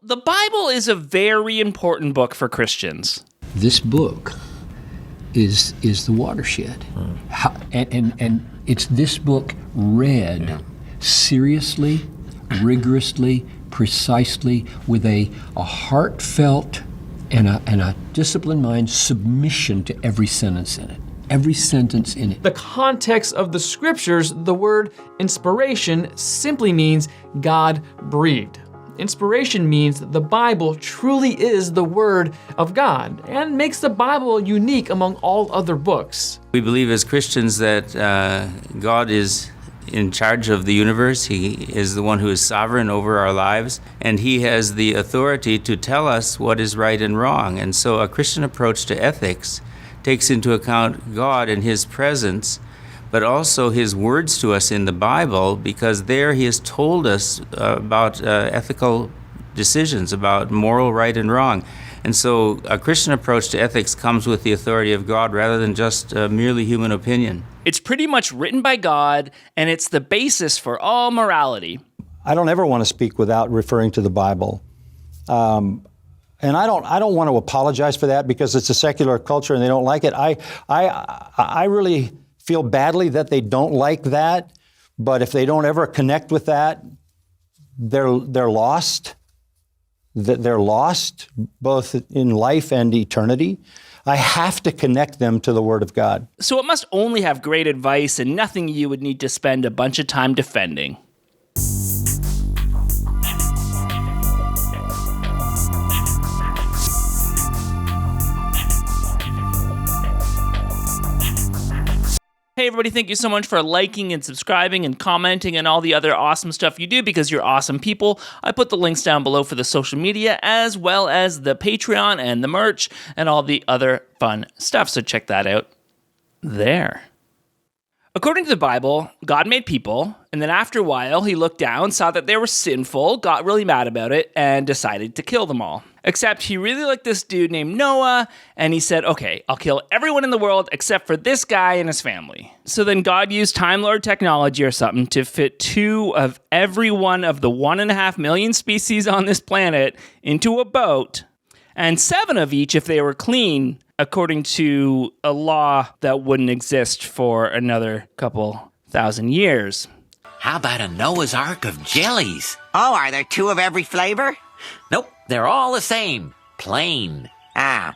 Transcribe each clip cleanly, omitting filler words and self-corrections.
the Bible is a very important book for Christians. This book is the watershed. And it's this book read seriously, rigorously, precisely, with a heartfelt and a disciplined mind, submission to every sentence in it. Every sentence in it. The context of the scriptures, the word inspiration simply means God breathed. Inspiration means that the Bible truly is the Word of God and makes the Bible unique among all other books. We believe as Christians that God is in charge of the universe. He is the one who is sovereign over our lives, and He has the authority to tell us what is right and wrong. And so a Christian approach to ethics takes into account God and His presence, but also His words to us in the Bible, because there He has told us about ethical decisions, about moral right and wrong. And so a Christian approach to ethics comes with the authority of God rather than just merely human opinion. It's pretty much written by God, and it's the basis for all morality. I don't ever want to speak without referring to the Bible. And I don't want to apologize for that because it's a secular culture and they don't like it. I really feel badly that they don't like that, but if they don't ever connect with that, they're lost. They're lost both in life and eternity. I have to connect them to the Word of God. So it must only have great advice and nothing you would need to spend a bunch of time defending. Hey everybody, thank you so much for liking and subscribing and commenting and all the other awesome stuff you do because you're awesome people. I put the links down below for the social media as well as the Patreon and the merch and all the other fun stuff, so check that out there. According to the Bible, God made people, and then after a while, He looked down, saw that they were sinful, got really mad about it, and decided to kill them all. Except He really liked this dude named Noah, and He said, okay, I'll kill everyone in the world except for this guy and his family. So then God used Time Lord technology or something to fit 2 of every one of the 1.5 million species on this planet into a boat, and 7 of each if they were clean, according to a law that wouldn't exist for another couple thousand years. How about a Noah's Ark of jellies? Oh, are there 2 of every flavor? Nope, they're all the same. Plain. Ah.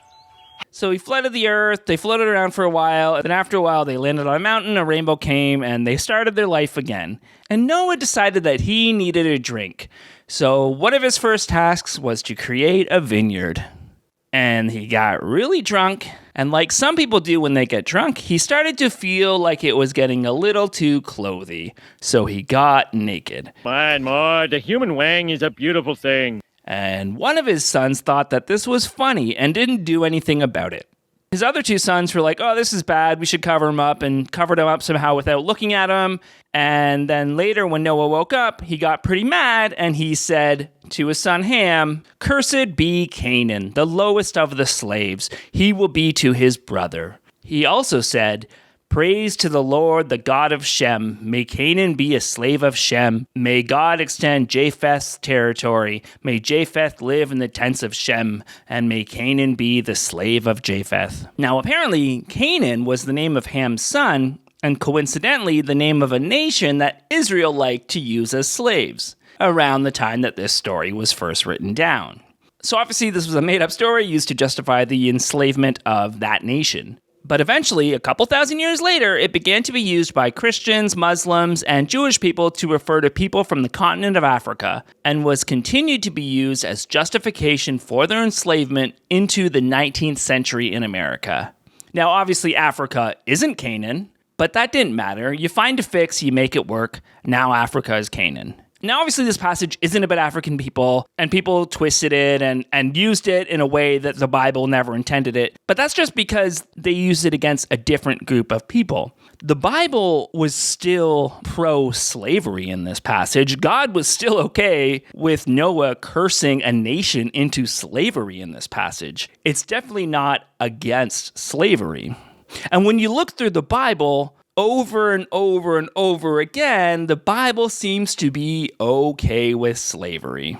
So He flooded the earth, they floated around for a while, and then after a while they landed on a mountain, a rainbow came, and they started their life again. And Noah decided that he needed a drink. So one of his first tasks was to create a vineyard. And he got really drunk, and like some people do when they get drunk, he started to feel like it was getting a little too clothy, so he got naked. Ma, the human wang is a beautiful thing. And one of his sons thought that this was funny and didn't do anything about it. His other 2 sons were like, oh, this is bad, we should cover him up, and covered him up somehow without looking at him. And then later when Noah woke up, he got pretty mad, and he said to his son Ham, "Cursed be Canaan, the lowest of the slaves. He will be to his brother." He also said, "Praise to the Lord, the God of Shem. May Canaan be a slave of Shem. May God extend Japheth's territory. May Japheth live in the tents of Shem. And may Canaan be the slave of Japheth." Now, apparently, Canaan was the name of Ham's son, and coincidentally, the name of a nation that Israel liked to use as slaves, around the time that this story was first written down. So obviously, this was a made-up story used to justify the enslavement of that nation. But eventually, a couple thousand years later, it began to be used by Christians, Muslims, and Jewish people to refer to people from the continent of Africa, and was continued to be used as justification for their enslavement into the 19th century in America. Now, obviously, Africa isn't Canaan, but that didn't matter. You find a fix, you make it work. Now Africa is Canaan. Now, obviously, this passage isn't about African people, and people twisted it and used it in a way that the Bible never intended it, but that's just because they used it against a different group of people. The Bible was still pro-slavery in this passage. God was still okay with Noah cursing a nation into slavery in this passage. It's definitely not against slavery. And when you look through the Bible, over and over and over again, the Bible seems to be okay with slavery.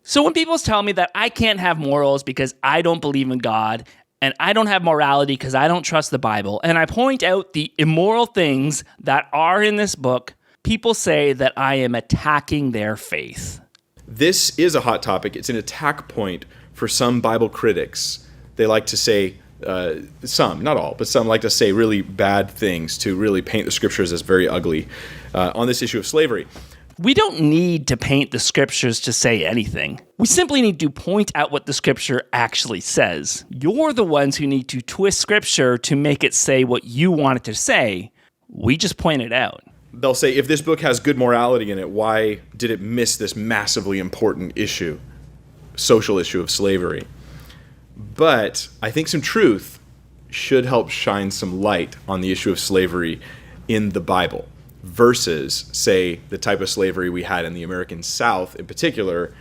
So when people tell me that I can't have morals because I don't believe in God, and I don't have morality because I don't trust the Bible, and I point out the immoral things that are in this book, people say that I am attacking their faith. This is a hot topic. It's an attack point for some Bible critics. They like to say, some, not all, but some like to say really bad things to really paint the scriptures as very ugly on this issue of slavery. We don't need to paint the scriptures to say anything. We simply need to point out what the scripture actually says. You're the ones who need to twist scripture to make it say what you want it to say. We just point it out. They'll say, if this book has good morality in it, why did it miss this massively important issue, social issue of slavery? But I think some truth should help shine some light on the issue of slavery in the Bible versus, say, the type of slavery we had in the American South, in particular,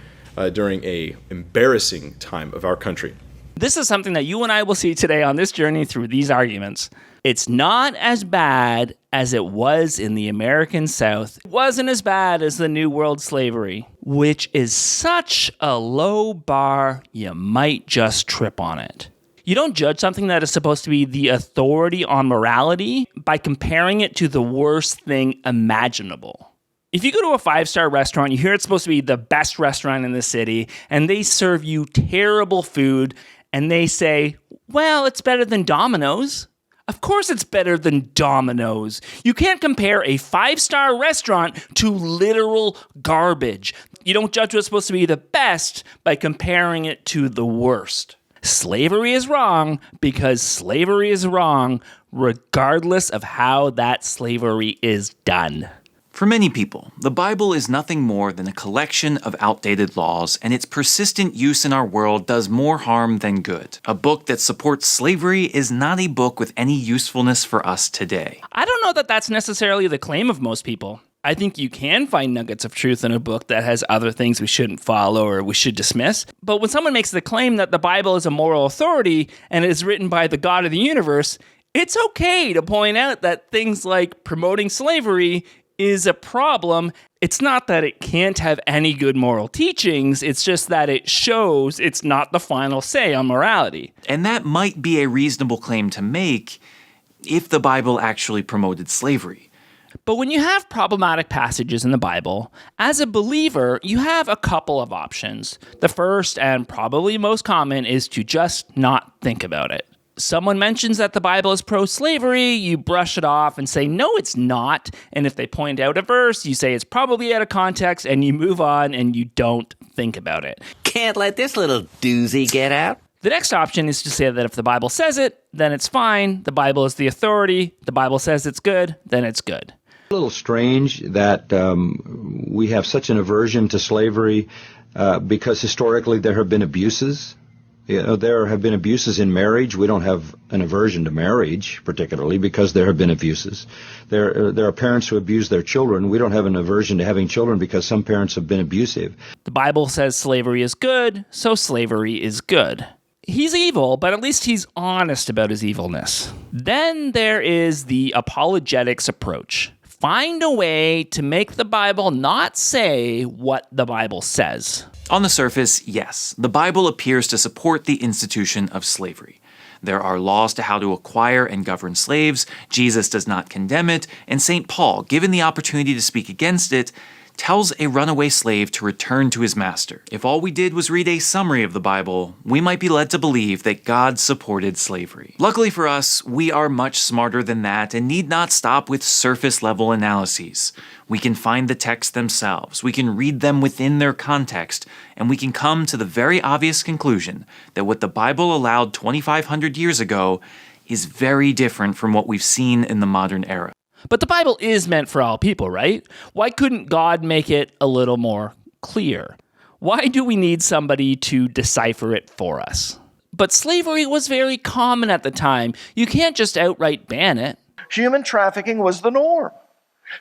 during a embarrassing time of our country. This is something that you and I will see today on this journey through these arguments. It's not as bad as it was in the American South. It wasn't as bad as the New World slavery, which is such a low bar, you might just trip on it. You don't judge something that is supposed to be the authority on morality by comparing it to the worst thing imaginable. If you go to a 5-star restaurant, you hear it's supposed to be the best restaurant in the city, and they serve you terrible food, and they say, well, it's better than Domino's. Of course it's better than Domino's. You can't compare a 5-star restaurant to literal garbage. You don't judge what's supposed to be the best by comparing it to the worst. Slavery is wrong because slavery is wrong regardless of how that slavery is done. For many people, the Bible is nothing more than a collection of outdated laws, and its persistent use in our world does more harm than good. A book that supports slavery is not a book with any usefulness for us today. I don't know that that's necessarily the claim of most people. I think you can find nuggets of truth in a book that has other things we shouldn't follow or we should dismiss. But when someone makes the claim that the Bible is a moral authority and is written by the God of the universe, it's okay to point out that things like promoting slavery is a problem. It's not that it can't have any good moral teachings, it's just that it shows it's not the final say on morality. And that might be a reasonable claim to make if the Bible actually promoted slavery. But when you have problematic passages in the Bible, as a believer, you have a couple of options. The first and probably most common is to just not think about it. Someone mentions that the Bible is pro-slavery, you brush it off and say, no, it's not. And if they point out a verse, you say it's probably out of context and you move on and you don't think about it. Can't let this little doozy get out. The next option is to say that if the Bible says it, then it's fine. The Bible is the authority. The Bible says it's good, then it's good. A little strange that we have such an aversion to slavery because historically there have been abuses. You know, there have been abuses in marriage. We don't have an aversion to marriage particularly because there have been abuses. There are parents who abuse their children. We don't have an aversion to having children because some parents have been abusive. The Bible says slavery is good, so slavery is good. He's evil, but at least he's honest about his evilness. Then there is the apologetics approach. Find a way to make the Bible not say what the Bible says. On the surface, yes, the Bible appears to support the institution of slavery. There are laws to how to acquire and govern slaves, Jesus does not condemn it, and St. Paul, given the opportunity to speak against it, tells a runaway slave to return to his master. If all we did was read a summary of the Bible, we might be led to believe that God supported slavery. Luckily for us, we are much smarter than that and need not stop with surface-level analyses. We can find the texts themselves, we can read them within their context, and we can come to the very obvious conclusion that what the Bible allowed 2,500 years ago is very different from what we've seen in the modern era. But the Bible is meant for all people, right? Why couldn't God make it a little more clear? Why do we need somebody to decipher it for us? But slavery was very common at the time. You can't just outright ban it. Human trafficking was the norm.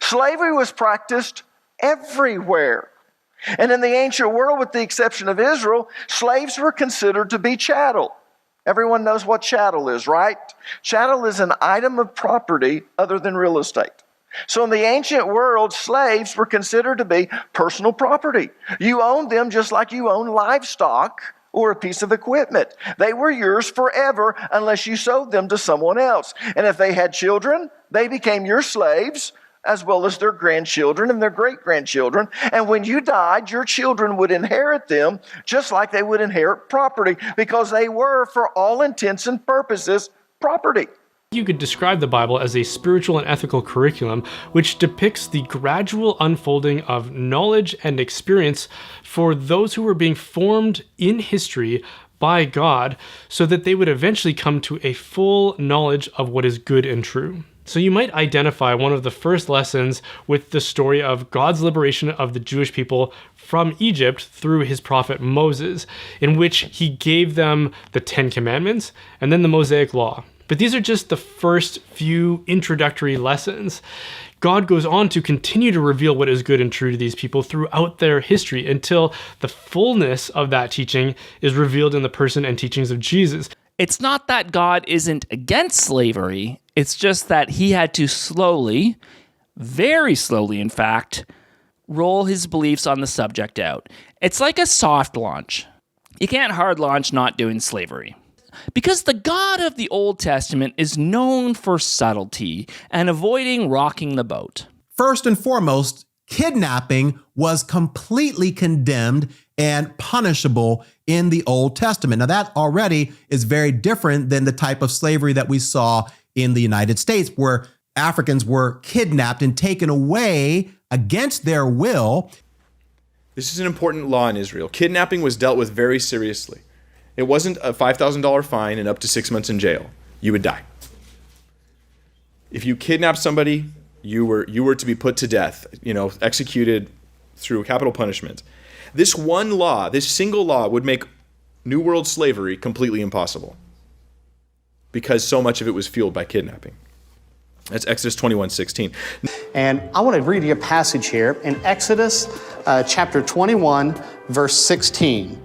Slavery was practiced everywhere. And in the ancient world, with the exception of Israel, slaves were considered to be chattel. Everyone knows what chattel is, right? Chattel is an item of property other than real estate. So in the ancient world, slaves were considered to be personal property. You owned them just like you own livestock or a piece of equipment. They were yours forever unless you sold them to someone else. And if they had children, they became your slaves, as well as their grandchildren and their great-grandchildren. And when you died, your children would inherit them just like they would inherit property, because they were, for all intents and purposes, property. You could describe the Bible as a spiritual and ethical curriculum which depicts the gradual unfolding of knowledge and experience for those who were being formed in history by God so that they would eventually come to a full knowledge of what is good and true. So you might identify one of the first lessons with the story of God's liberation of the Jewish people from Egypt through his prophet Moses, in which he gave them the 10 Commandments and then the Mosaic Law. But these are just the first few introductory lessons. God goes on to continue to reveal what is good and true to these people throughout their history until the fullness of that teaching is revealed in the person and teachings of Jesus. It's not that God isn't against slavery, it's just that he had to slowly, very slowly in fact, roll his beliefs on the subject out. It's like a soft launch. You can't hard launch not doing slavery. Because the God of the Old Testament is known for subtlety and avoiding rocking the boat. First and foremost, kidnapping was completely condemned and punishable in the Old Testament. Now, that already is very different than the type of slavery that we saw in the United States, where Africans were kidnapped and taken away against their will. This is an important law in Israel. Kidnapping was dealt with very seriously. It wasn't a $5,000 fine and up to 6 months in jail. You would die. If you kidnapped somebody, you were to be put to death, executed through capital punishment. This one law, this single law, would make New World slavery completely impossible because so much of it was fueled by kidnapping. That's Exodus 21:16. And I want to read you a passage here in Exodus chapter 21, verse 16.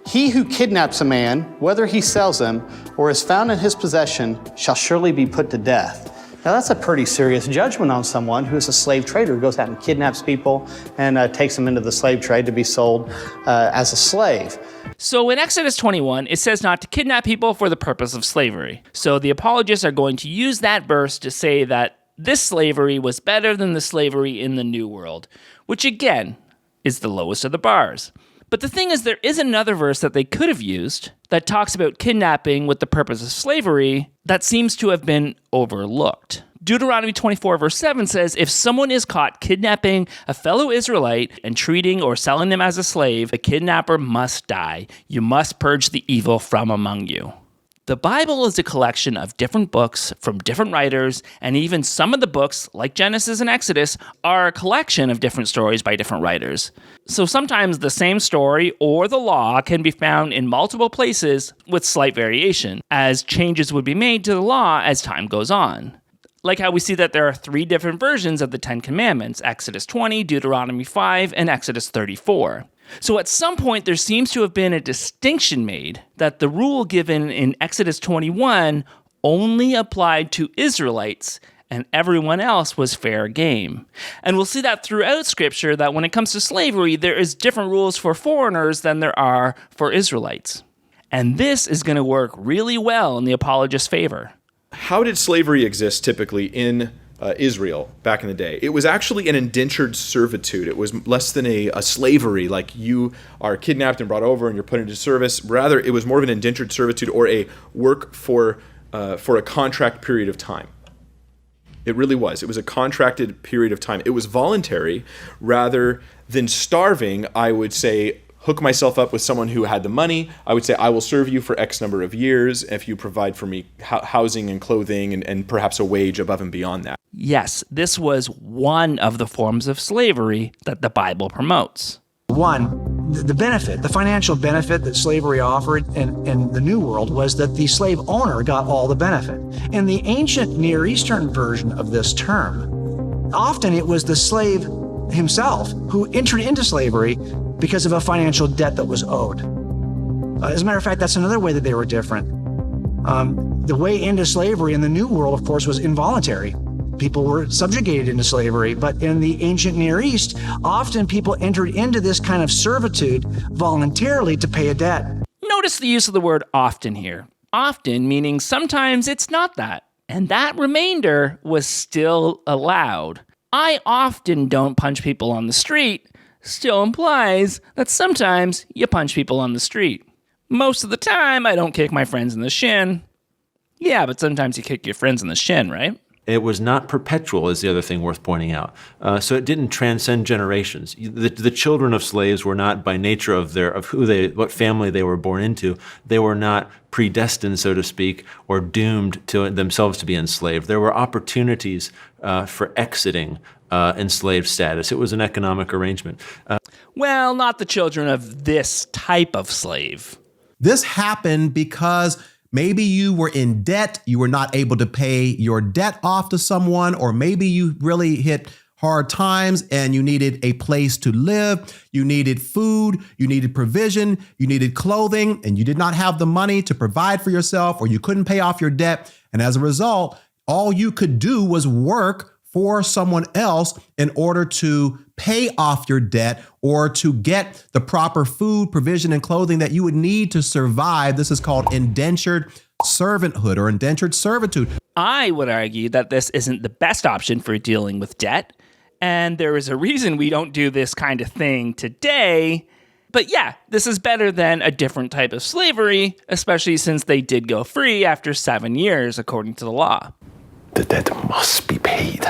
He who kidnaps a man, whether he sells him or is found in his possession, shall surely be put to death. Now that's a pretty serious judgment on someone who is a slave trader who goes out and kidnaps people and takes them into the slave trade to be sold as a slave. So in Exodus 21, it says not to kidnap people for the purpose of slavery. So the apologists are going to use that verse to say that this slavery was better than the slavery in the New World, which again is the lowest of the bars. But the thing is, there is another verse that they could have used that talks about kidnapping with the purpose of slavery that seems to have been overlooked. Deuteronomy 24 verse 7 says, if someone is caught kidnapping a fellow Israelite and treating or selling them as a slave, the kidnapper must die. You must purge the evil from among you. The Bible is a collection of different books from different writers, and even some of the books, like Genesis and Exodus, are a collection of different stories by different writers. So sometimes the same story or the law can be found in multiple places with slight variation, as changes would be made to the law as time goes on. Like how we see that there are 3 different versions of the 10 Commandments, Exodus 20, Deuteronomy 5, and Exodus 34. So at some point, there seems to have been a distinction made that the rule given in Exodus 21 only applied to Israelites and everyone else was fair game. And we'll see that throughout Scripture, that when it comes to slavery, there is different rules for foreigners than there are for Israelites. And this is going to work really well in the apologist's favor. How did slavery exist typically in Israel back in the day? It was actually an indentured servitude. It was less than a slavery, like you are kidnapped and brought over and you're put into service. Rather, it was more of an indentured servitude, or a work for a contract period of time. It really was. It was a contracted period of time. It was voluntary rather than starving. I would say, hook myself up with someone who had the money. I would say, I will serve you for X number of years if you provide for me housing and clothing and perhaps a wage above and beyond that. Yes, this was one of the forms of slavery that the Bible promotes. One, the benefit, the financial benefit that slavery offered in the New World was that the slave owner got all the benefit. In the ancient Near Eastern version of this term, often it was the slave himself who entered into slavery because of a financial debt that was owed. As a matter of fact, that's another way that they were different. The way into slavery in the New World, of course, was involuntary. people were subjugated into slavery. But in the ancient Near East, often people entered into this kind of servitude voluntarily to pay a debt. Notice the use of the word often here. Often meaning sometimes it's not that. And that remainder was still allowed. I often don't punch people on the street still implies that sometimes you punch people on the street. Most of the time, I don't kick my friends in the shin. Yeah, but sometimes you kick your friends in the shin, right? It was not perpetual, is the other thing worth pointing out. So it didn't transcend generations. The children of slaves were not, by nature of what family they were born into, they were not predestined, so to speak, or doomed to themselves to be enslaved. There were opportunities for exiting enslaved status. It was an economic arrangement. Well, not the children of this type of slave. This happened because maybe you were in debt, you were not able to pay your debt off to someone, or maybe you really hit hard times and you needed a place to live, you needed food, you needed provision, you needed clothing, and you did not have the money to provide for yourself, or you couldn't pay off your debt. And as a result, all you could do was work for someone else in order to pay off your debt or to get the proper food, provision, and clothing that you would need to survive. This is called indentured servanthood or indentured servitude. I would argue that this isn't the best option for dealing with debt, and there is a reason we don't do this kind of thing today. But yeah, this is better than a different type of slavery, especially since they did go free after 7 years, according to the law. The debt must be paid.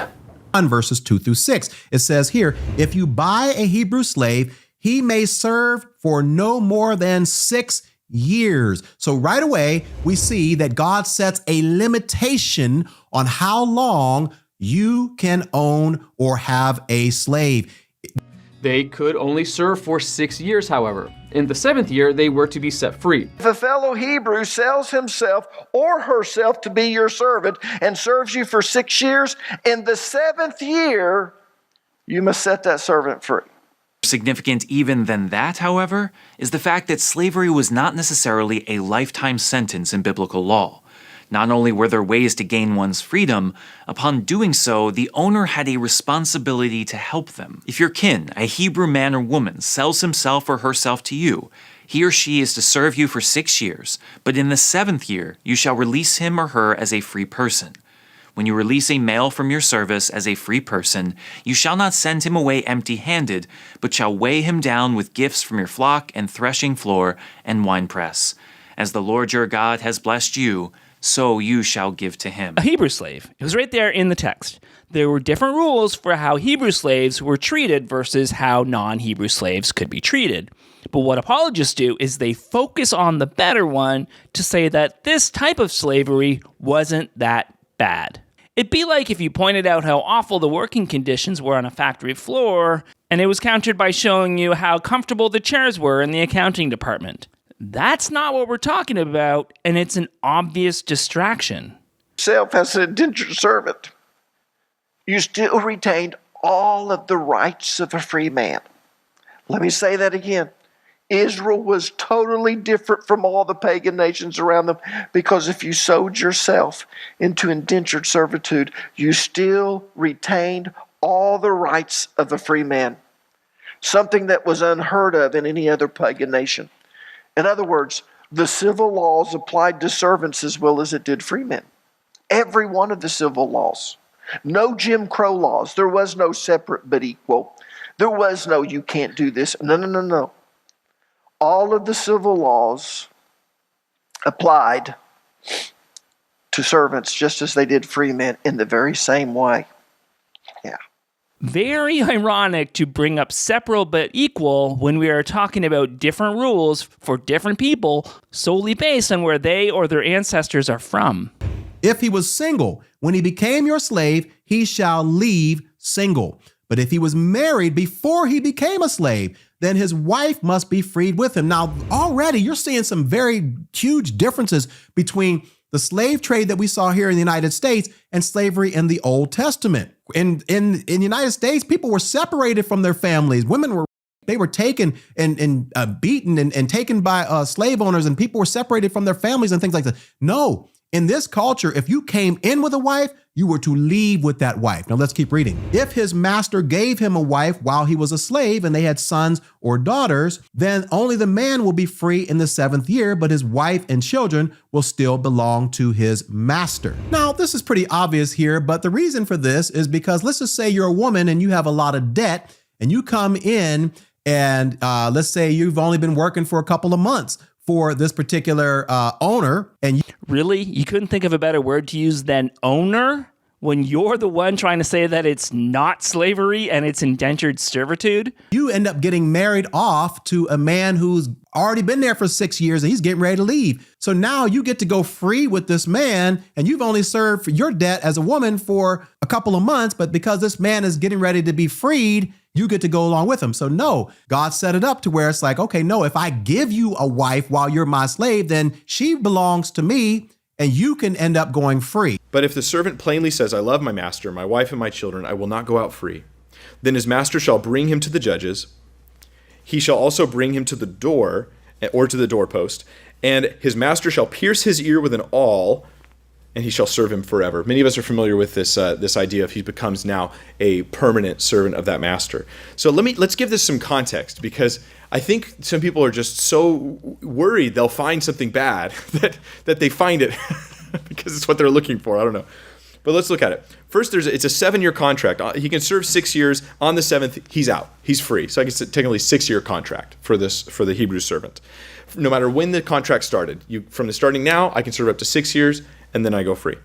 On verses 2-6, it says here, if you buy a Hebrew slave, he may serve for no more than 6 years. So right away, we see that God sets a limitation on how long you can own or have a slave. They could only serve for 6 years, however. In the 7th year, they were to be set free. If a fellow Hebrew sells himself or herself to be your servant and serves you for 6 years, in the 7th year, you must set that servant free. Significant even than that, however, is the fact that slavery was not necessarily a lifetime sentence in biblical law. Not only were there ways to gain one's freedom, upon doing so, the owner had a responsibility to help them. If your kin, a Hebrew man or woman, sells himself or herself to you, he or she is to serve you for 6 years, but in the 7th year you shall release him or her as a free person. When you release a male from your service as a free person, you shall not send him away empty-handed, but shall weigh him down with gifts from your flock and threshing floor and winepress. As the Lord your God has blessed you, so you shall give to him. A Hebrew slave. It was right there in the text. There were different rules for how Hebrew slaves were treated versus how non-Hebrew slaves could be treated. But what apologists do is they focus on the better one to say that this type of slavery wasn't that bad. It'd be like if you pointed out how awful the working conditions were on a factory floor, and it was countered by showing you how comfortable the chairs were in the accounting department. That's not what we're talking about, and it's an obvious distraction. Self as an indentured servant, you still retained all of the rights of a free man. Let me say that again. Israel was totally different from all the pagan nations around them, because if you sold yourself into indentured servitude, you still retained all the rights of a free man, something that was unheard of in any other pagan nation. In other words, the civil laws applied to servants as well as it did free men. Every one of the civil laws. No Jim Crow laws. There was no separate but equal. There was no you can't do this. No. All of the civil laws applied to servants just as they did free men in the very same way. Yeah. Very ironic to bring up separate but equal when we are talking about different rules for different people solely based on where they or their ancestors are from. If he was single, when he became your slave, he shall leave single. But if he was married before he became a slave, then his wife must be freed with him. Now, already you're seeing some very huge differences between the slave trade that we saw here in the United States and slavery in the Old Testament. In the United States, people were separated from their families. Women were taken and beaten and taken by slave owners, and people were separated from their families and things like that. No, In this culture, if you came in with a wife, you were to leave with that wife. Now let's keep reading. If his master gave him a wife while he was a slave and they had sons or daughters, then only the man will be free in the 7th year, but his wife and children will still belong to his master. Now, this is pretty obvious here, but the reason for this is because let's just say you're a woman and you have a lot of debt and you come in and let's say you've only been working for a couple of months for this particular owner. And really? You couldn't think of a better word to use than owner when you're the one trying to say that it's not slavery and it's indentured servitude? You end up getting married off to a man who's already been there for 6 years and he's getting ready to leave. So now you get to go free with this man and you've only served for your debt as a woman for a couple of months, but because this man is getting ready to be freed, you get to go along with him. So no, God set it up to where it's like, okay, no, if I give you a wife while you're my slave, then she belongs to me and you can end up going free. But if the servant plainly says, I love my master, my wife and my children, I will not go out free, then his master shall bring him to the judges. He shall also bring him to the door or to the doorpost, and his master shall pierce his ear with an awl, and he shall serve him forever. Many of us are familiar with this idea of he becomes now a permanent servant of that master. So let's give this some context, because I think some people are just so worried they'll find something bad that they find it because it's what they're looking for. I don't know. But let's look at it. First, it's a 7-year contract. He can serve 6 years. On the 7th, he's out. He's free. So I guess technically 6-year contract for the Hebrew servant. No matter when the contract started, from the starting now, I can serve up to 6 years, and then I go free.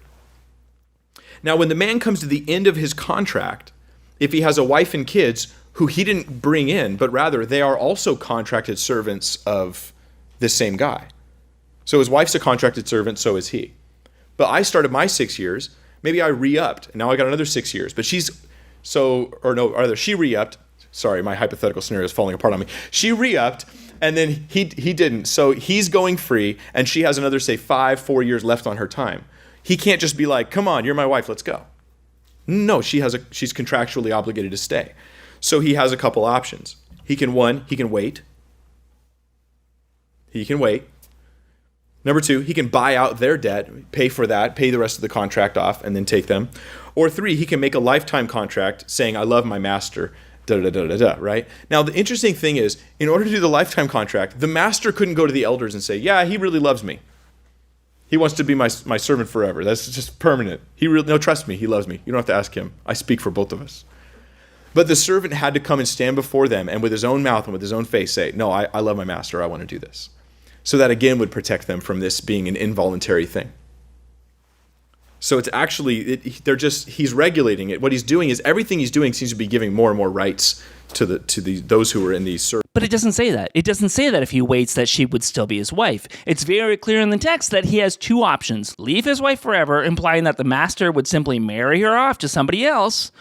Now, when the man comes to the end of his contract, if he has a wife and kids who he didn't bring in, but rather they are also contracted servants of this same guy. So his wife's a contracted servant, so is he. But I started my 6 years. Maybe I re-upped, and now I got another 6 years. But she re-upped. Sorry, my hypothetical scenario is falling apart on me. She re-upped, and then he didn't. So he's going free, and she has another, say, 4 years left on her time. He can't just be like, come on, you're my wife, let's go. No, she's contractually obligated to stay. So he has a couple options. He can wait. He can wait. Number 2, he can buy out their debt, pay for that, pay the rest of the contract off, and then take them. Or 3, he can make a lifetime contract saying, I love my master, right? Now, the interesting thing is, in order to do the lifetime contract, the master couldn't go to the elders and say, yeah, he really loves me. He wants to be my servant forever. That's just permanent. Trust me, he loves me. You don't have to ask him. I speak for both of us. But the servant had to come and stand before them and with his own mouth and with his own face say, no, I love my master. I want to do this. So that again would protect them from this being an involuntary thing. So it's actually, he's regulating it. What he's doing is everything he's doing seems to be giving more and more rights to those who are in these service. But it doesn't say that. It doesn't say that if he waits that she would still be his wife. It's very clear in the text that he has 2 options. Leave his wife forever, implying that the master would simply marry her off to somebody else,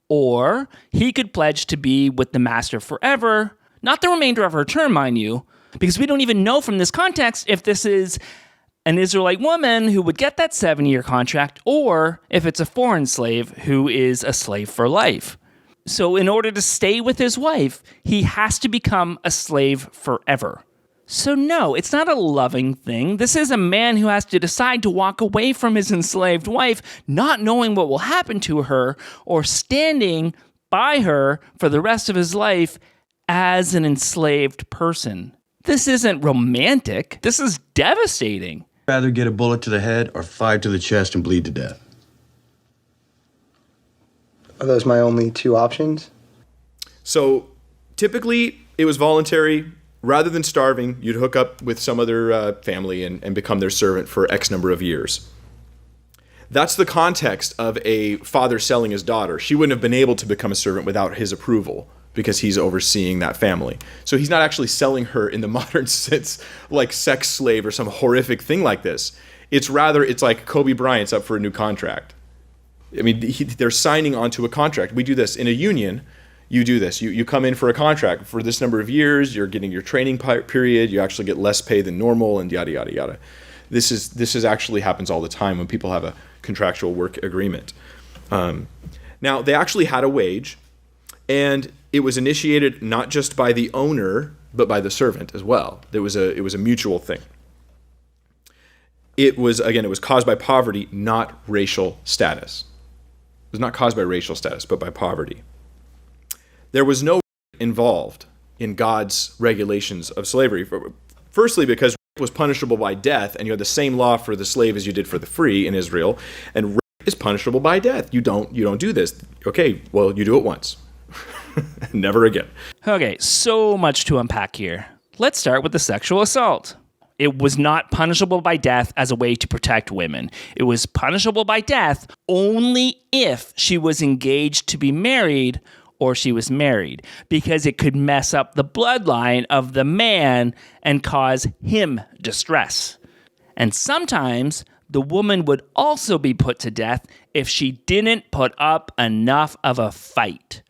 or he could pledge to be with the master forever, not the remainder of her term, mind you, because we don't even know from this context if this is an Israelite woman who would get that 7-year contract, or if it's a foreign slave who is a slave for life. So in order to stay with his wife, he has to become a slave forever. So no, it's not a loving thing. This is a man who has to decide to walk away from his enslaved wife, not knowing what will happen to her, or standing by her for the rest of his life as an enslaved person. This isn't romantic. This is devastating. Rather get a bullet to the head or fired to the chest and bleed to death. Are those my only 2 options? So typically it was voluntary. Rather than starving, you'd hook up with some other family and become their servant for X number of years. That's the context of a father selling his daughter. She wouldn't have been able to become a servant without his approval, because he's overseeing that family. So he's not actually selling her in the modern sense like sex slave or some horrific thing like this. It's like Kobe Bryant's up for a new contract. I mean, they're signing onto a contract. We do this in a union. You do this. You come in for a contract for this number of years. You're getting your training period. You actually get less pay than normal, and yada yada yada. This is actually happens all the time when people have a contractual work agreement. Now they actually had a wage, and it was initiated not just by the owner but by the servant as well. It was a mutual thing. it was caused by poverty, not racial status. It was not caused by racial status, but by poverty. There was no involved in God's regulations of slavery. Firstly, because rape was punishable by death, and you had the same law for the slave as you did for the free in Israel, and rape is punishable by death. You don't do this. Okay, well, you do it once. Never again. Okay, so much to unpack here. Let's start with the sexual assault. It was not punishable by death as a way to protect women. It was punishable by death only if she was engaged to be married or she was married, because it could mess up the bloodline of the man and cause him distress. And sometimes the woman would also be put to death if she didn't put up enough of a fight.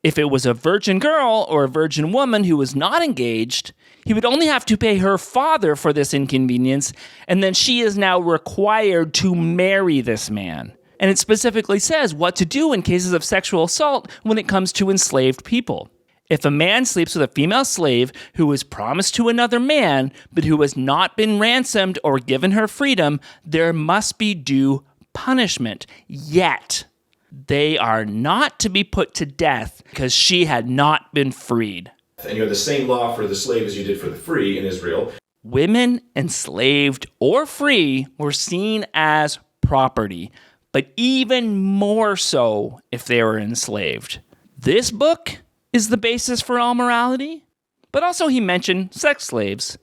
If it was a virgin girl or a virgin woman who was not engaged, he would only have to pay her father for this inconvenience, and then she is now required to marry this man. And it specifically says what to do in cases of sexual assault when it comes to enslaved people. If a man sleeps with a female slave who was promised to another man, but who has not been ransomed or given her freedom, there must be due punishment. Yet, they are not to be put to death because she had not been freed. And you had the same law for the slave as you did for the free in Israel. Women, enslaved or free, were seen as property, but even more so if they were enslaved. This book is the basis for all morality, but also he mentioned sex slaves,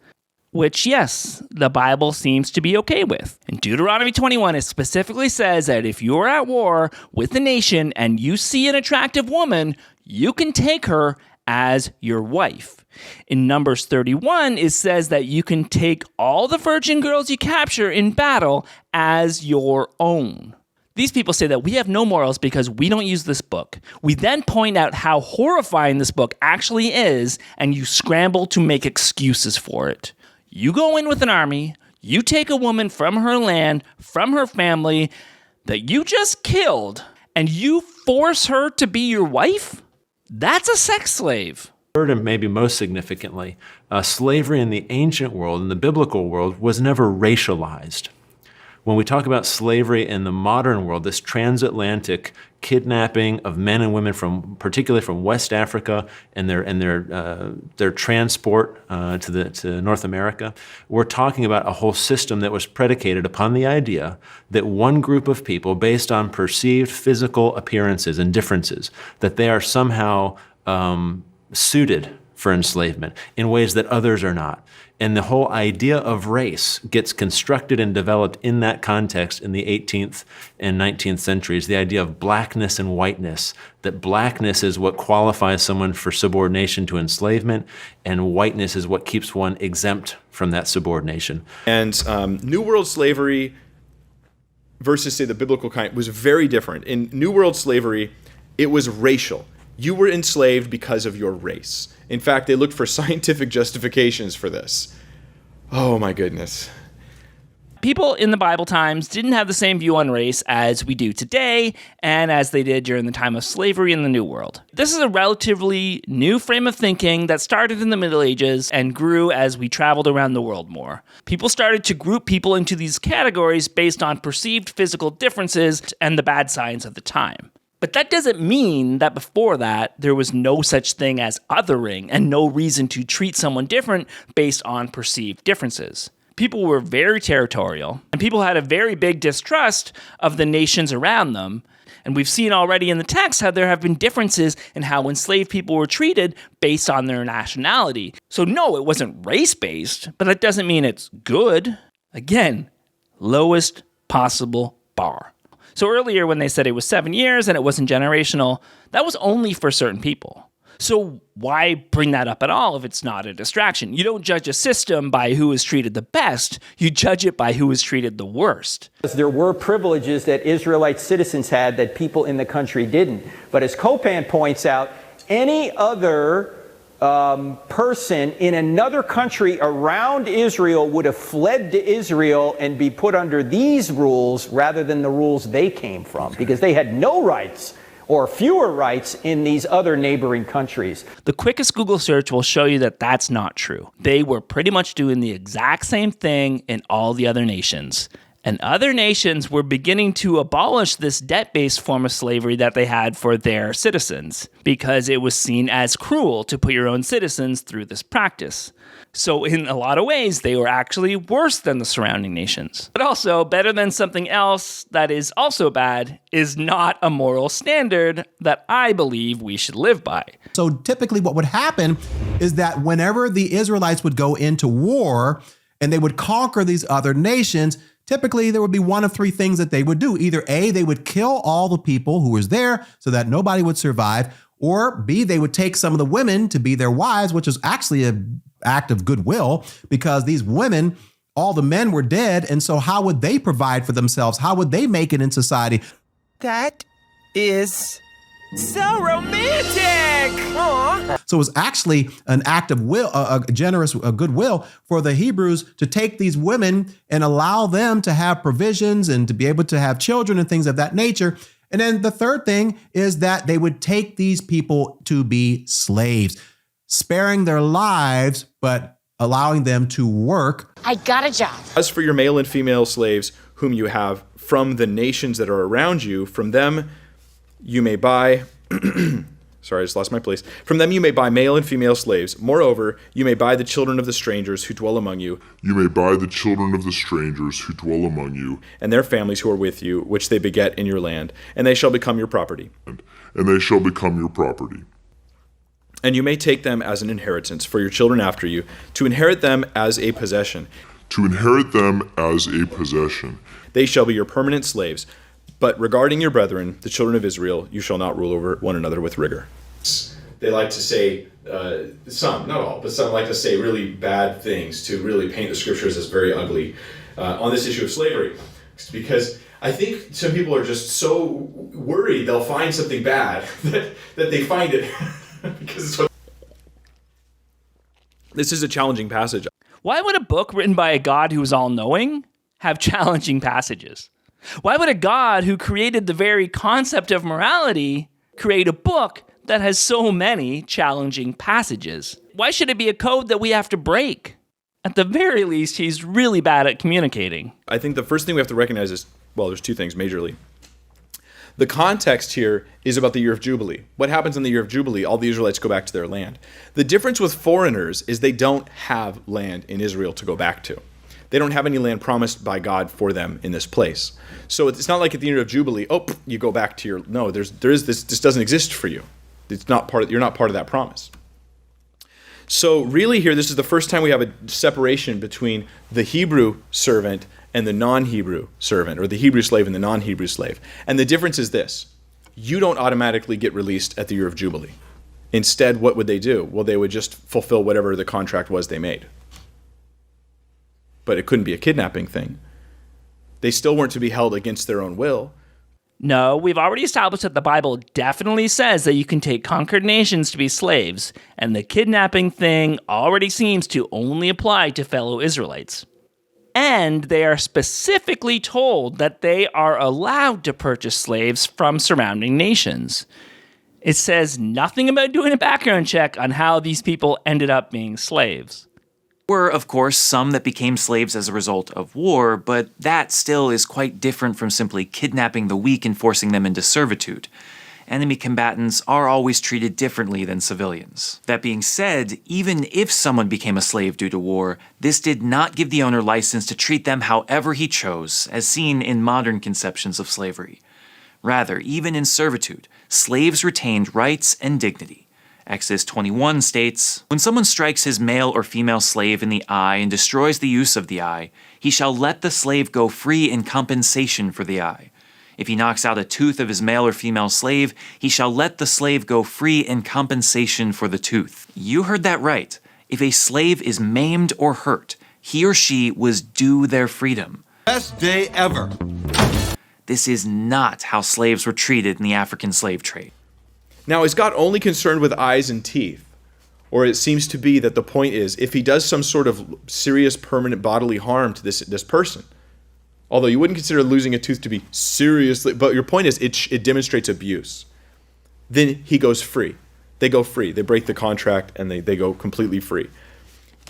which, yes, the Bible seems to be okay with. In Deuteronomy 21, it specifically says that if you're at war with a nation and you see an attractive woman, you can take her as your wife. In Numbers 31, it says that you can take all the virgin girls you capture in battle as your own. These people say that we have no morals because we don't use this book. We then point out how horrifying this book actually is, and you scramble to make excuses for it. You go in with an army, you take a woman from her land, from her family that you just killed, and you force her to be your wife? That's a sex slave. Third, and maybe most significantly, slavery in the ancient world, in the biblical world, was never racialized. When we talk about slavery in the modern world, this transatlantic kidnapping of men and women particularly from West Africa and their transport to North America, we're talking about a whole system that was predicated upon the idea that one group of people, based on perceived physical appearances and differences, that they are somehow suited for enslavement in ways that others are not. And the whole idea of race gets constructed and developed in that context in the 18th and 19th centuries, the idea of blackness and whiteness, that blackness is what qualifies someone for subordination to enslavement, and whiteness is what keeps one exempt from that subordination. And New World slavery versus, say, the biblical kind was very different. In New World slavery, it was racial. You were enslaved because of your race. In fact, they looked for scientific justifications for this. Oh my goodness. People in the Bible times didn't have the same view on race as we do today and as they did during the time of slavery in the New World. This is a relatively new frame of thinking that started in the Middle Ages and grew as we traveled around the world more. People started to group people into these categories based on perceived physical differences and the bad signs of the time. But that doesn't mean that before that, there was no such thing as othering and no reason to treat someone different based on perceived differences. People were very territorial, and people had a very big distrust of the nations around them. And we've seen already in the text how there have been differences in how enslaved people were treated based on their nationality. So no, it wasn't race-based, but that doesn't mean it's good. Again, lowest possible bar. So earlier when they said it was 7 years and it wasn't generational, that was only for certain people. So why bring that up at all if it's not a distraction? You don't judge a system by who is treated the best. You judge it by who is treated the worst. There were privileges that Israelite citizens had that people in the country didn't. But as Copan points out, any other person in another country around Israel would have fled to Israel and be put under these rules rather than the rules they came from, because they had no rights or fewer rights in these other neighboring countries. The quickest Google search will show you that that's not true. They were pretty much doing the exact same thing in all the other nations. And other nations were beginning to abolish this debt-based form of slavery that they had for their citizens, because it was seen as cruel to put your own citizens through this practice. So in a lot of ways, they were actually worse than the surrounding nations. But also, better than something else that is also bad is not a moral standard that I believe we should live by. So typically what would happen is that whenever the Israelites would go into war and they would conquer these other nations, typically there would be one of three things that they would do. Either A, they would kill all the people who was there so that nobody would survive, or B, they would take some of the women to be their wives, which is actually an act of goodwill, because these women, all the men were dead, and so how would they provide for themselves? How would they make it in society? That is so romantic! Aww. So it was actually an act of will, a generous goodwill for the Hebrews to take these women and allow them to have provisions and to be able to have children and things of that nature. And then the third thing is that they would take these people to be slaves, sparing their lives, but allowing them to work. I got a job. As for your male and female slaves, whom you have from the nations that are around you, from them you may buy, sorry, I just lost my place. From them you may buy male and female slaves. Moreover, you may buy the children of the strangers who dwell among you. You may buy the children of the strangers who dwell among you. And their families who are with you, which they beget in your land. And they shall become your property. And they shall become your property. And you may take them as an inheritance for your children after you, to inherit them as a possession. To inherit them as a possession. They shall be your permanent slaves. But regarding your brethren, the children of Israel, you shall not rule over one another with rigor. They like to say, some, not all, but some like to say really bad things to really paint the scriptures as very ugly on this issue of slavery. Because I think some people are just so worried they'll find something bad that they find it. Because it's what... This is a challenging passage. Why would a book written by a God who is all-knowing have challenging passages? Why would a God who created the very concept of morality create a book that has so many challenging passages? Why should it be a code that we have to break? At the very least, he's really bad at communicating. I think the first thing we have to recognize is, well, there's two things majorly. The context here is about the year of Jubilee. What happens in the year of Jubilee? All the Israelites go back to their land. The difference with foreigners is they don't have land in Israel to go back to. They don't have any land promised by God for them in this place. So it's not like at the year of Jubilee, you go back to your... No, there is this doesn't exist for you. It's not you're not part of that promise. So really here, this is the first time we have a separation between the Hebrew servant and the non-Hebrew servant, or the Hebrew slave and the non-Hebrew slave. And the difference is this. You don't automatically get released at the year of Jubilee. Instead, what would they do? Well, they would just fulfill whatever the contract was they made. But it couldn't be a kidnapping thing. They still weren't to be held against their own will. No, we've already established that the Bible definitely says that you can take conquered nations to be slaves, and the kidnapping thing already seems to only apply to fellow Israelites. And they are specifically told that they are allowed to purchase slaves from surrounding nations. It says nothing about doing a background check on how these people ended up being slaves. Were, of course, some that became slaves as a result of war, but that still is quite different from simply kidnapping the weak and forcing them into servitude. Enemy combatants are always treated differently than civilians. That being said, even if someone became a slave due to war, this did not give the owner license to treat them however he chose, as seen in modern conceptions of slavery. Rather, even in servitude, slaves retained rights and dignity. Exodus 21 states, "When someone strikes his male or female slave in the eye and destroys the use of the eye, he shall let the slave go free in compensation for the eye. If he knocks out a tooth of his male or female slave, he shall let the slave go free in compensation for the tooth." You heard that right. If a slave is maimed or hurt, he or she was due their freedom. Best day ever. This is not how slaves were treated in the African slave trade. Now, is God only concerned with eyes and teeth? Or it seems to be that the point is, if he does some sort of serious permanent bodily harm to this person, although you wouldn't consider losing a tooth to be seriously, but your point is it demonstrates abuse. then he goes free. They go free. They break the contract and they go completely free.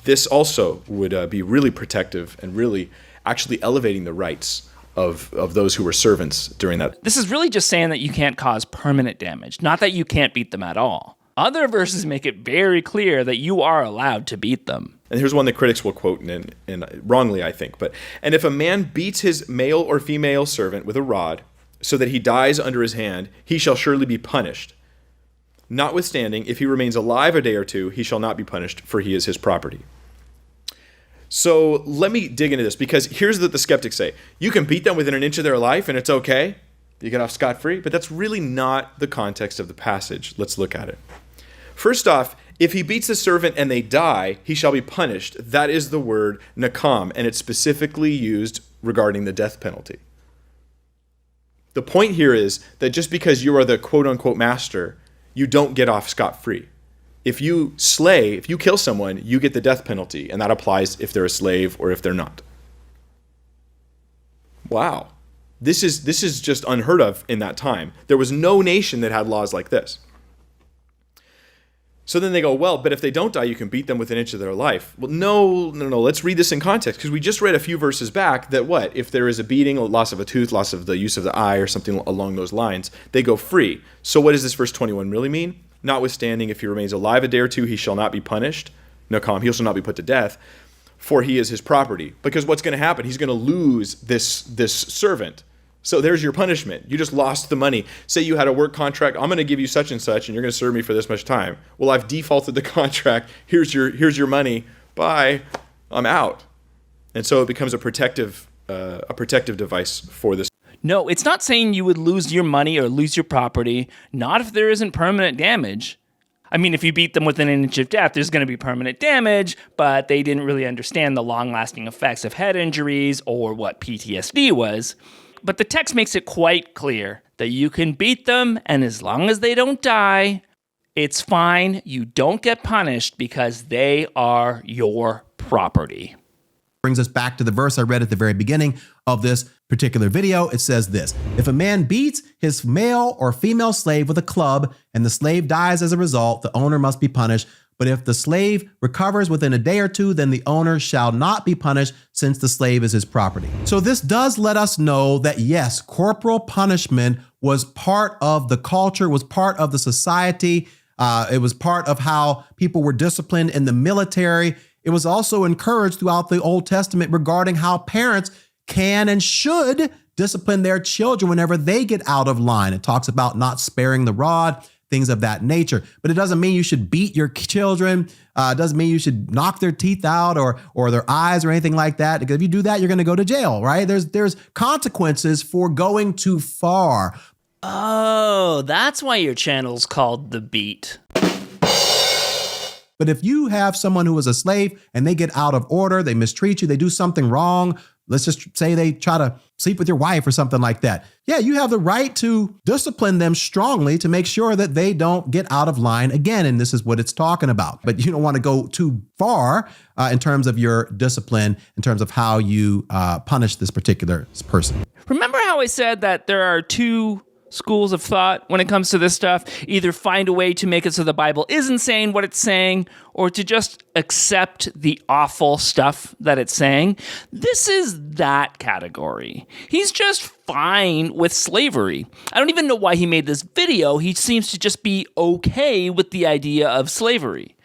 This also would be really protective and really actually elevating the rights of those who were servants during that. This is really just saying that you can't cause permanent damage, not that you can't beat them at all. Other verses make it very clear that you are allowed to beat them. And here's one that critics will quote, and wrongly, I think. And if a man beats his male or female servant with a rod, so that he dies under his hand, he shall surely be punished. Notwithstanding, if he remains alive a day or two, he shall not be punished, for he is his property. So let me dig into this, because here's what the skeptics say. You can beat them within an inch of their life, and it's okay. You get off scot-free. But that's really not the context of the passage. Let's look at it. First off, if he beats the servant and they die, he shall be punished. That is the word nakam, and it's specifically used regarding the death penalty. The point here is that just because you are the quote-unquote master, you don't get off scot-free. If you kill someone, you get the death penalty, and that applies if they're a slave or if they're not. Wow. This is just unheard of in that time. There was no nation that had laws like this. So then they go, well, but if they don't die, you can beat them within an inch of their life. Well, no, let's read this in context, because we just read a few verses back that what? If there is a beating, a loss of a tooth, loss of the use of the eye, or something along those lines, they go free. So what does this verse 21 really mean? Notwithstanding, if he remains alive a day or two, he shall not be punished. Nakam, he shall not be put to death, for he is his property. Because what's going to happen? He's going to lose this servant. So there's your punishment. You just lost the money. Say you had a work contract. I'm going to give you such and such, and you're going to serve me for this much time. Well, I've defaulted the contract. Here's your money. Bye. I'm out. And so it becomes a protective device for this. No, it's not saying you would lose your money or lose your property, not if there isn't permanent damage. I mean, if you beat them within an inch of death, there's going to be permanent damage, but they didn't really understand the long-lasting effects of head injuries or what PTSD was. But the text makes it quite clear that you can beat them, and as long as they don't die, it's fine. You don't get punished because they are your property. Brings us back to the verse I read at the very beginning of this particular video. It says this: if a man beats his male or female slave with a club and the slave dies as a result, the owner must be punished. But if the slave recovers within a day or two, then the owner shall not be punished, since the slave is his property. So this does let us know that, yes, corporal punishment was part of the culture, was part of the society. It was part of how people were disciplined in the military. It was also encouraged throughout the Old Testament regarding how parents can and should discipline their children whenever they get out of line. It talks about not sparing the rod, things of that nature. But it doesn't mean you should beat your children. It doesn't mean you should knock their teeth out or their eyes or anything like that. Because if you do that, you're going to go to jail, right? There's consequences for going too far. Oh, that's why your channel's called The Beat. But if you have someone who is a slave and they get out of order, they mistreat you, they do something wrong, let's just say they try to sleep with your wife or something like that. Yeah, you have the right to discipline them strongly to make sure that they don't get out of line again. And this is what it's talking about. But you don't want to go too far in terms of your discipline, in terms of how you punish this particular person. Remember how I said that there are two schools of thought when it comes to this stuff? Either find a way to make it so the Bible isn't saying what it's saying, or to just accept the awful stuff that it's saying. This is that category. He's just fine with slavery. I don't even know why he made this video. He seems to just be okay with the idea of slavery.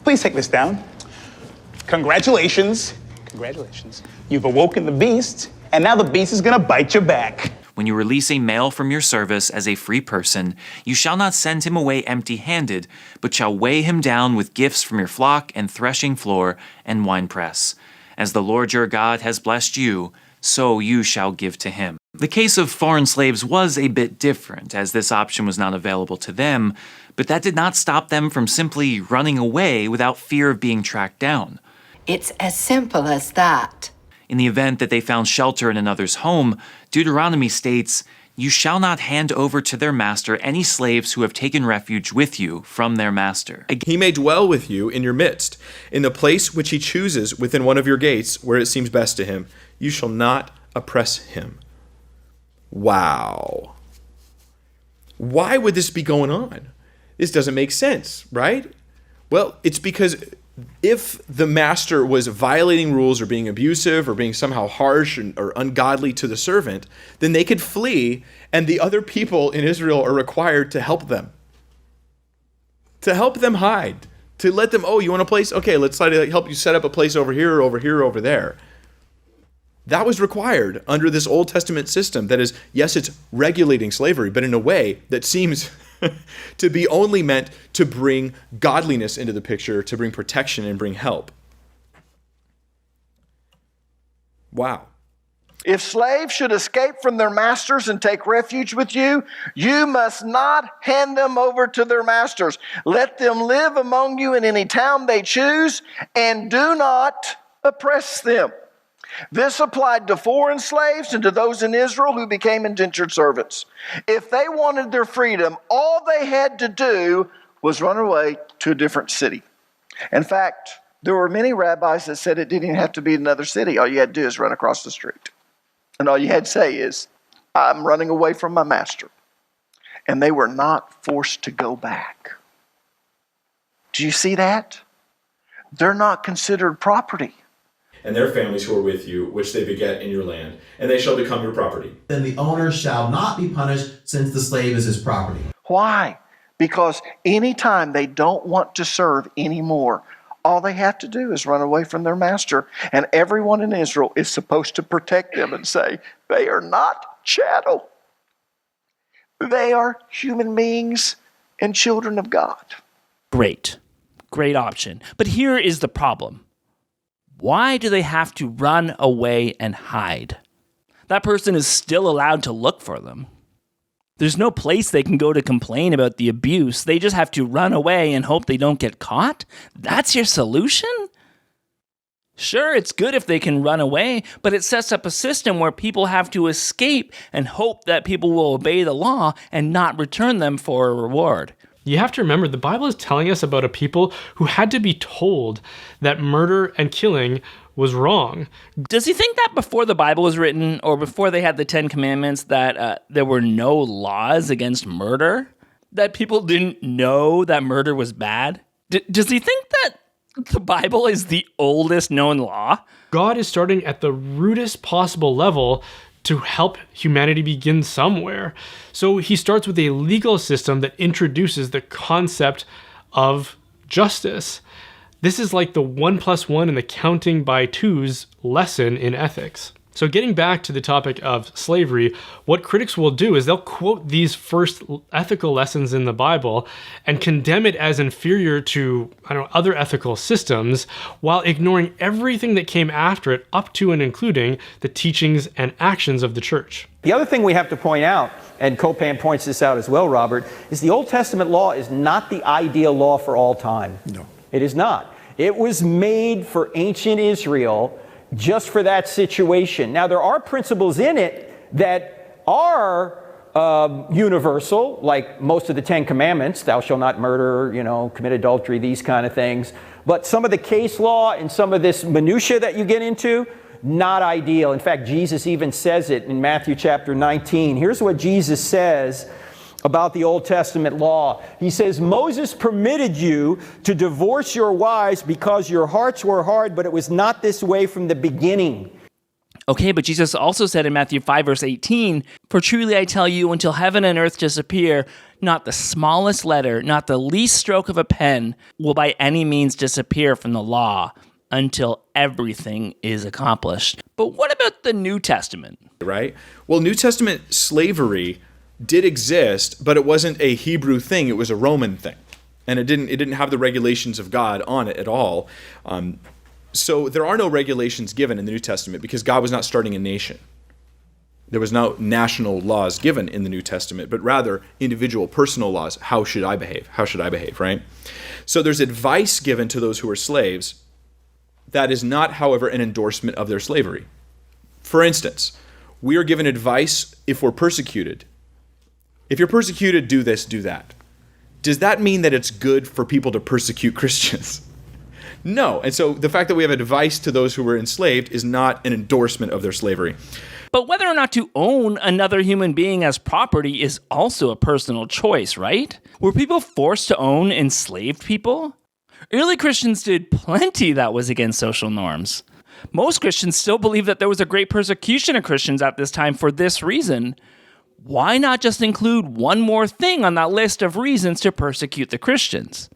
Please take this down. Congratulations. Congratulations. You've awoken the beast, and now the beast is going to bite your back. When you release a male from your service as a free person, you shall not send him away empty-handed, but shall weigh him down with gifts from your flock and threshing floor and winepress. As the Lord your God has blessed you, so you shall give to him. The case of foreign slaves was a bit different, as this option was not available to them, but that did not stop them from simply running away without fear of being tracked down. It's as simple as that. In the event that they found shelter in another's home, Deuteronomy states, "You shall not hand over to their master any slaves who have taken refuge with you from their master." He may dwell with you in your midst, in the place which he chooses within one of your gates, where it seems best to him. You shall not oppress him. Wow. Why would this be going on? This doesn't make sense, right? Well, it's because if the master was violating rules or being abusive or being somehow harsh or ungodly to the servant, then they could flee, and the other people in Israel are required to help them. To help them hide. To let them, oh, you want a place? Okay, let's try to help you set up a place over here, over here, over there. That was required under this Old Testament system that is, yes, it's regulating slavery, but in a way that seems to be only meant to bring godliness into the picture, to bring protection and bring help. Wow. If slaves should escape from their masters and take refuge with you, you must not hand them over to their masters. Let them live among you in any town they choose, and do not oppress them. This applied to foreign slaves and to those in Israel who became indentured servants. If they wanted their freedom, all they had to do was run away to a different city. In fact, there were many rabbis that said it didn't even have to be another city. All you had to do is run across the street. And all you had to say is, I'm running away from my master. And they were not forced to go back. Do you see that? They're not considered property. And their families who are with you, which they beget in your land, and they shall become your property. Then the owner shall not be punished, since the slave is his property. Why? Because anytime they don't want to serve anymore, all they have to do is run away from their master. And everyone in Israel is supposed to protect them and say, they are not chattel. They are human beings and children of God. Great. Great option. But here is the problem. Why do they have to run away and hide? That person is still allowed to look for them. There's no place they can go to complain about the abuse. They just have to run away and hope they don't get caught? That's your solution? Sure, it's good if they can run away, but it sets up a system where people have to escape and hope that people will obey the law and not return them for a reward. You have to remember, the Bible is telling us about a people who had to be told that murder and killing was wrong. Does he think that before the Bible was written, or before they had the Ten Commandments, that there were no laws against murder? That people didn't know that murder was bad? Does he think that the Bible is the oldest known law? God is starting at the rudest possible level to help humanity begin somewhere. So he starts with a legal system that introduces the concept of justice. This is like the 1 + 1 and the counting by twos lesson in ethics. So getting back to the topic of slavery, what critics will do is they'll quote these first ethical lessons in the Bible and condemn it as inferior to, other ethical systems, while ignoring everything that came after it, up to and including the teachings and actions of the church. The other thing we have to point out, and Copan points this out as well, Robert, is the Old Testament law is not the ideal law for all time. No. It is not. It was made for ancient Israel just for that situation. Now, there are principles in it that are universal, like most of the Ten Commandments, thou shalt not murder, commit adultery, these kind of things. But some of the case law and some of this minutia that you get into, not ideal. In fact, Jesus even says it in Matthew chapter 19. Here's what Jesus says about the Old Testament law. He says, Moses permitted you to divorce your wives because your hearts were hard, but it was not this way from the beginning. Okay, but Jesus also said in Matthew 5, verse 18, for truly I tell you, until heaven and earth disappear, not the smallest letter, not the least stroke of a pen will by any means disappear from the law until everything is accomplished. But what about the New Testament? Right? Well, New Testament slavery did exist, but it wasn't a Hebrew thing, it was a Roman thing. And it didn't have the regulations of God on it at all. So there are no regulations given in the New Testament because God was not starting a nation. There was no national laws given in the New Testament, but rather individual personal laws. How should I behave? How should I behave, right? So there's advice given to those who are slaves that is not, however, an endorsement of their slavery. For instance, we are given advice if we're persecuted. If you're persecuted, do this, do that. Does that mean that it's good for people to persecute Christians? No. And so the fact that we have advice to those who were enslaved is not an endorsement of their slavery. But whether or not to own another human being as property is also a personal choice, right? Were people forced to own enslaved people? Early Christians did plenty that was against social norms. Most Christians still believe that there was a great persecution of Christians at this time for this reason. Why not just include one more thing on that list of reasons to persecute the Christians?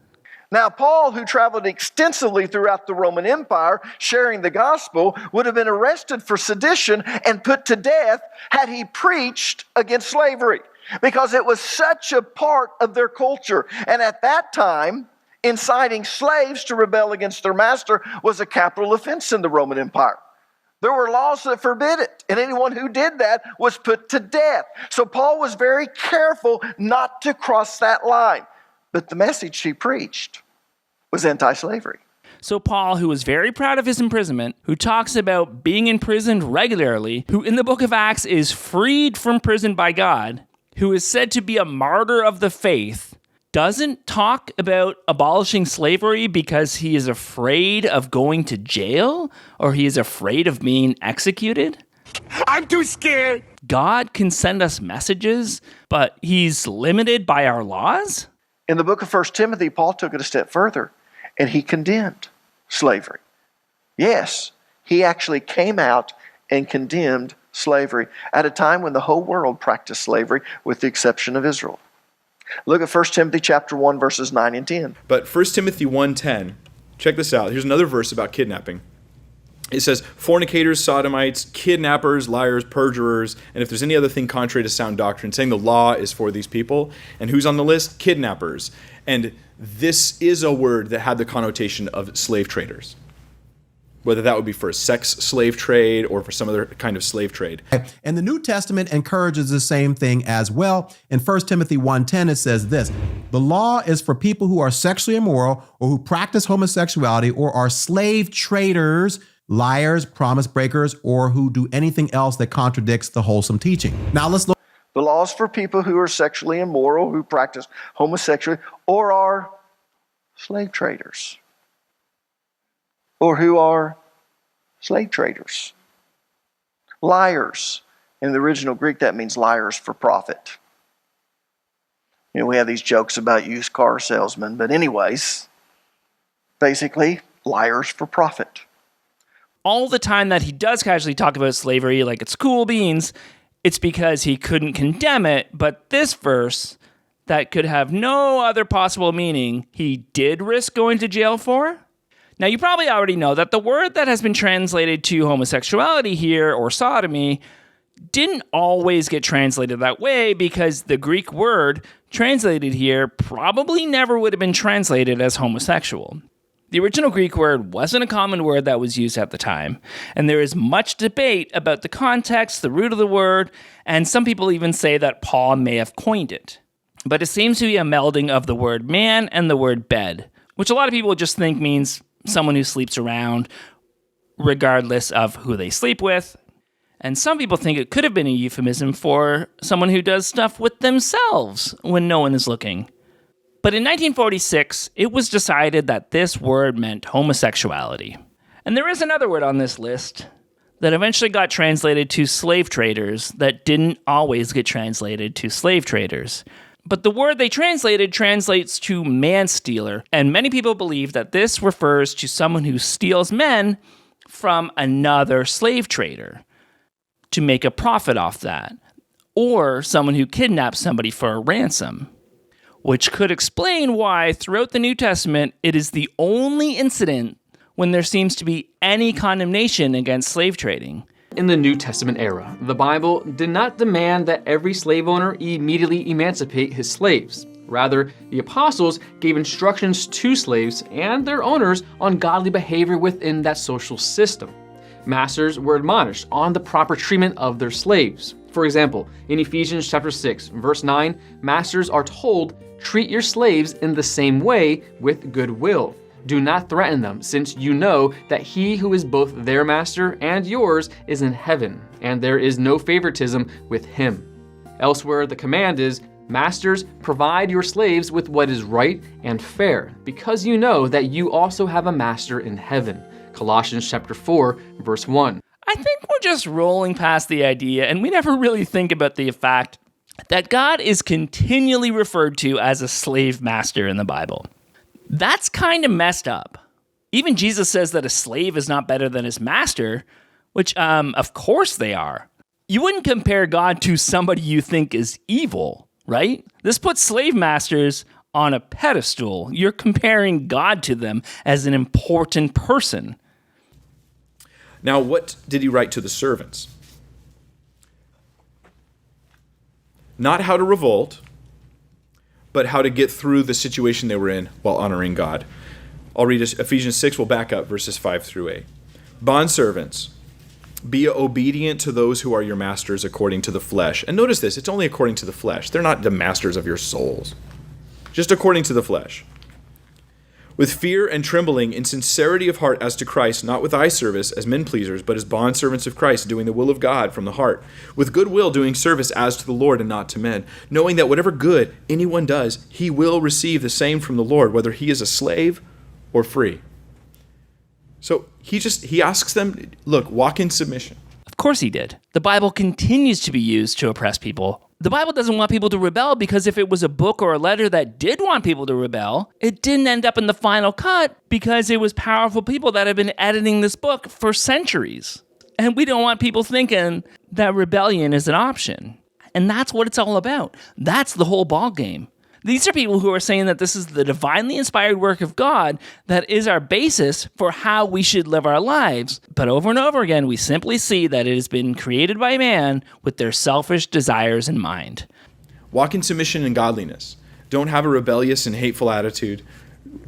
Now, Paul, who traveled extensively throughout the Roman Empire sharing the gospel, would have been arrested for sedition and put to death had he preached against slavery, because it was such a part of their culture. And at that time, inciting slaves to rebel against their master was a capital offense in the Roman Empire. There were laws that forbid it, and anyone who did that was put to death. So Paul was very careful not to cross that line. But the message he preached was anti-slavery. So Paul, who was very proud of his imprisonment, who talks about being imprisoned regularly, who in the book of Acts is freed from prison by God, who is said to be a martyr of the faith, doesn't talk about abolishing slavery because he is afraid of going to jail or he is afraid of being executed? I'm too scared. God can send us messages, but he's limited by our laws? In the book of 1 Timothy, Paul took it a step further, and he condemned slavery. Yes, he actually came out and condemned slavery at a time when the whole world practiced slavery, with the exception of Israel. Look at 1 Timothy chapter 1, verses 9 and 10. But 1 Timothy 1:10, check this out. Here's another verse about kidnapping. It says, fornicators, sodomites, kidnappers, liars, perjurers, and if there's any other thing contrary to sound doctrine, saying the law is for these people. And who's on the list? Kidnappers. And this is a word that had the connotation of slave traders, whether that would be for a sex slave trade or for some other kind of slave trade. And the New Testament encourages the same thing as well. In 1 Timothy 1:10, it says this: the law is for people who are sexually immoral or who practice homosexuality or are slave traders, liars, promise breakers, or who do anything else that contradicts the wholesome teaching. Now let's look. The law is for people who are sexually immoral, who practice homosexuality, or are slave traders, or who are slave traders. Liars. In the original Greek, that means liars for profit. You know, we have these jokes about used car salesmen, but anyways, basically, liars for profit. All the time that he does casually talk about slavery like it's cool beans, it's because he couldn't condemn it, but this verse, that could have no other possible meaning, he did risk going to jail for? Now, you probably already know that the word that has been translated to homosexuality here, or sodomy, didn't always get translated that way because the Greek word translated here probably never would have been translated as homosexual. The original Greek word wasn't a common word that was used at the time, and there is much debate about the context, the root of the word, and some people even say that Paul may have coined it. But it seems to be a melding of the word man and the word bed, which a lot of people just think means someone who sleeps around, regardless of who they sleep with. And some people think it could have been a euphemism for someone who does stuff with themselves when no one is looking. But in 1946, it was decided that this word meant homosexuality. And there is another word on this list that eventually got translated to slave traders that didn't always get translated to slave traders. But the word they translated translates to man-stealer, and many people believe that this refers to someone who steals men from another slave trader to make a profit off that, or someone who kidnaps somebody for a ransom. Which could explain why, throughout the New Testament, it is the only incident when there seems to be any condemnation against slave trading. In the New Testament era, the Bible did not demand that every slave owner immediately emancipate his slaves. Rather, the apostles gave instructions to slaves and their owners on godly behavior within that social system. Masters were admonished on the proper treatment of their slaves. For example, in Ephesians chapter 6, verse 9, masters are told, "Treat your slaves in the same way with goodwill. Do not threaten them, since you know that he who is both their master and yours is in heaven, and there is no favoritism with him." Elsewhere, the command is, Masters, provide your slaves with what is right and fair, because you know that you also have a master in heaven. Colossians chapter 4, verse 1. I think we're just rolling past the idea, and we never really think about the fact that God is continually referred to as a slave master in the Bible. That's kind of messed up. Even Jesus says that a slave is not better than his master, which, of course they are. You wouldn't compare God to somebody you think is evil, right? This puts slave masters on a pedestal. You're comparing God to them as an important person. Now, what did he write to the servants? Not how to revolt, but how to get through the situation they were in while honoring God. I'll read Ephesians 6, we'll back up verses 5 through 8. Bondservants, be obedient to those who are your masters according to the flesh. And notice this, it's only according to the flesh. They're not the masters of your souls. Just according to the flesh. With fear and trembling, in sincerity of heart as to Christ, not with eye service as men pleasers, but as bondservants of Christ, doing the will of God from the heart, with good will doing service as to the Lord and not to men, knowing that whatever good anyone does, he will receive the same from the Lord, whether he is a slave or free. So he asks them, look, walk in submission. Of course he did. The Bible continues to be used to oppress people. The Bible doesn't want people to rebel because if it was a book or a letter that did want people to rebel, it didn't end up in the final cut because it was powerful people that have been editing this book for centuries. And we don't want people thinking that rebellion is an option. And that's what it's all about. That's the whole ball game. These are people who are saying that this is the divinely inspired work of God that is our basis for how we should live our lives. But over and over again, we simply see that it has been created by man with their selfish desires in mind. Walk in submission and godliness. Don't have a rebellious and hateful attitude.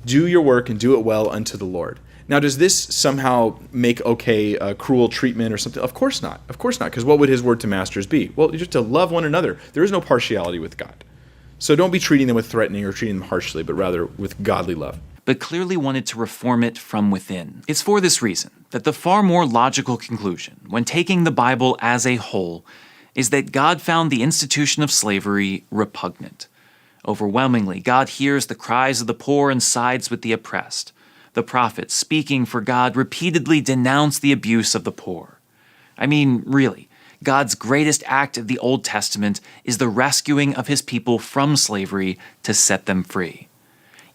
Do your work and do it well unto the Lord. Now, does this somehow make okay cruel treatment or something? Of course not. Of course not, because what would his word to masters be? Well, just to love one another. There is no partiality with God. So don't be treating them with threatening or treating them harshly, but rather with godly love. But clearly wanted to reform it from within. It's for this reason that the far more logical conclusion, when taking the Bible as a whole, is that God found the institution of slavery repugnant. Overwhelmingly, God hears the cries of the poor and sides with the oppressed. The prophets, speaking for God, repeatedly denounce the abuse of the poor. I mean, really. God's greatest act of the Old Testament is the rescuing of his people from slavery to set them free.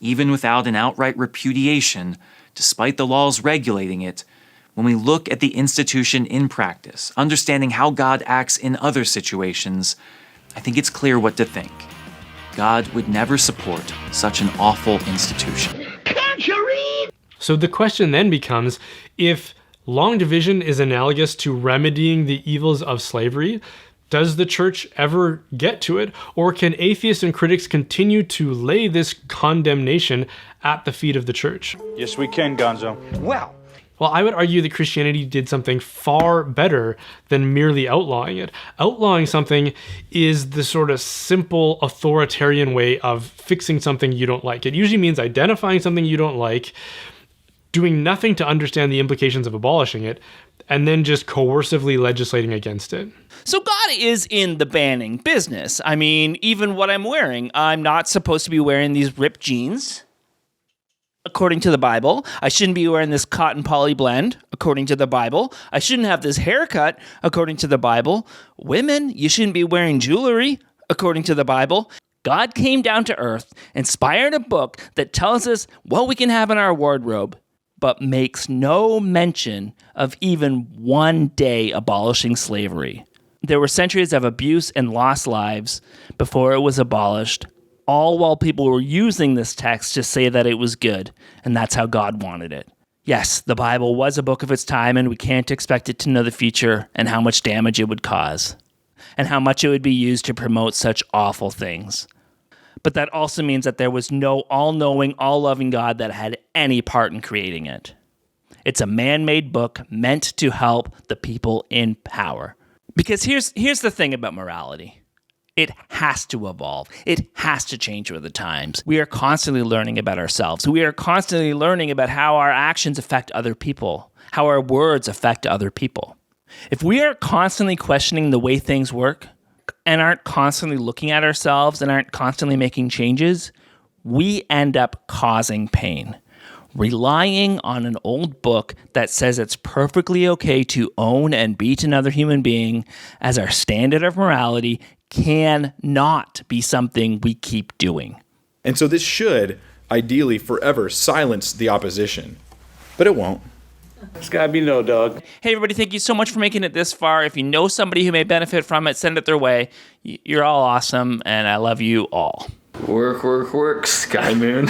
Even without an outright repudiation, despite the laws regulating it, when we look at the institution in practice, understanding how God acts in other situations, I think it's clear what to think. God would never support such an awful institution. Can't you read? So the question then becomes, if long division is analogous to remedying the evils of slavery, does the church ever get to it? Or can atheists and critics continue to lay this condemnation at the feet of the church? Yes, we can, Gonzo. Well, I would argue that Christianity did something far better than merely outlawing it. Outlawing something is the sort of simple authoritarian way of fixing something you don't like. It usually means identifying something you don't like, doing nothing to understand the implications of abolishing it, and then just coercively legislating against it. So God is in the banning business. I mean, even what I'm wearing, I'm not supposed to be wearing these ripped jeans, according to the Bible. I shouldn't be wearing this cotton poly blend, according to the Bible. I shouldn't have this haircut, according to the Bible. Women, you shouldn't be wearing jewelry, according to the Bible. God came down to earth, inspired a book that tells us what we can have in our wardrobe, but makes no mention of even one day abolishing slavery. There were centuries of abuse and lost lives before it was abolished, all while people were using this text to say that it was good, and that's how God wanted it. Yes, the Bible was a book of its time, and we can't expect it to know the future and how much damage it would cause, and how much it would be used to promote such awful things. But that also means that there was no all-knowing, all-loving God that had any part in creating it. It's a man-made book meant to help the people in power. Because here's the thing about morality. It has to evolve. It has to change with the times. We are constantly learning about ourselves. We are constantly learning about how our actions affect other people, how our words affect other people. If we are constantly questioning the way things work, and aren't constantly looking at ourselves and aren't constantly making changes, we end up causing pain. Relying on an old book that says it's perfectly okay to own and beat another human being as our standard of morality cannot be something we keep doing. And so this should, ideally, forever silence the opposition. But it won't. It's gotta be no, dog. Hey, everybody, thank you so much for making it this far. If you know somebody who may benefit from it, send it their way. You're all awesome, and I love you all. Work, Sky Moon.